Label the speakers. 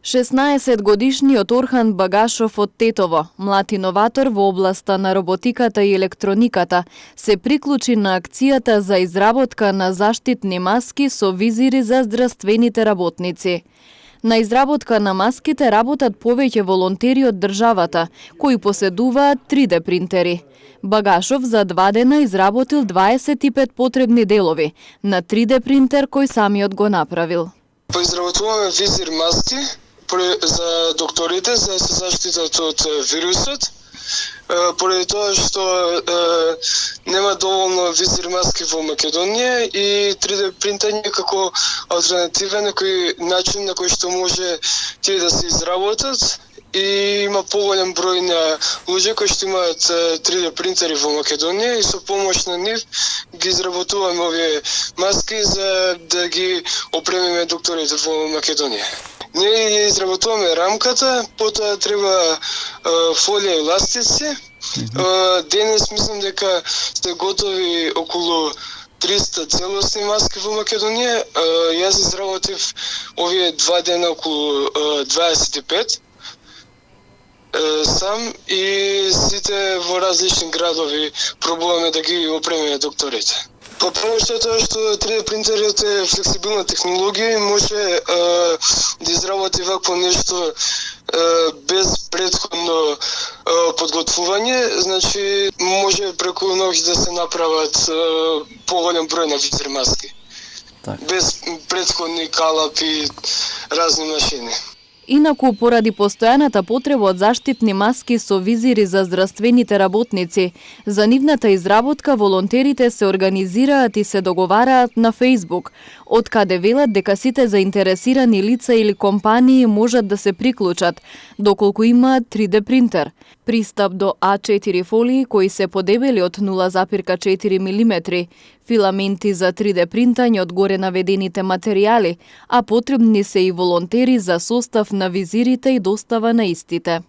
Speaker 1: 16-годишниот Орхан Багашов од Тетово, млад иноватор во областа на роботиката и електрониката, се приклучи на акцијата за изработка на заштитни маски со визири за здравствените работници. На изработка на маските работат повеќе волонтери од државата, кои поседуваат 3D принтери. Багашов за 2 дена изработил 25 потребни делови на 3D принтер кој самиот го направил.
Speaker 2: Поизработуваме визир маски за докторите за се заштитат од вирусот, поради тоа што нема доволно визир маски во Македонија и 3D принтање како алтернативен некој начин на кој што може тие да се изработат и има поголем број на луѓе кои што имаат 3D принтери во Македонија и со помош на нив ги изработуваме овие маски за да ги опремиме докторите во Македонија. Ние ја изработуваме рамката, потоа треба фолија и ластици. Денес мислам дека сте готови околу 300 целосни маски во Македонија. Јас изработив овие 2 дена околу 25 сам и сите во различни градови пробуваме да ги опремиме докторите. По помош на тоа што 3D принтерот е флексибилна технологија и може да изработи вакво нешто без претходно подготвување, значи може преку ноќ да се направат поголем број на визир маски. Без претходни калапи и разни машини.
Speaker 1: Инаку, поради постојаната потреба од заштитни маски со визири за здравствените работници, за нивната изработка волонтерите се организираат и се договараат на Facebook, од каде велат дека сите заинтересирани лица или компании можат да се приклучат, доколку имаат 3D принтер. Пристап до А4 фолии кои се подебели од 0,4 мм, филаменти за 3D принтање од горе наведените материјали, а потребни се и волонтери за состав на визирите и достава на истите.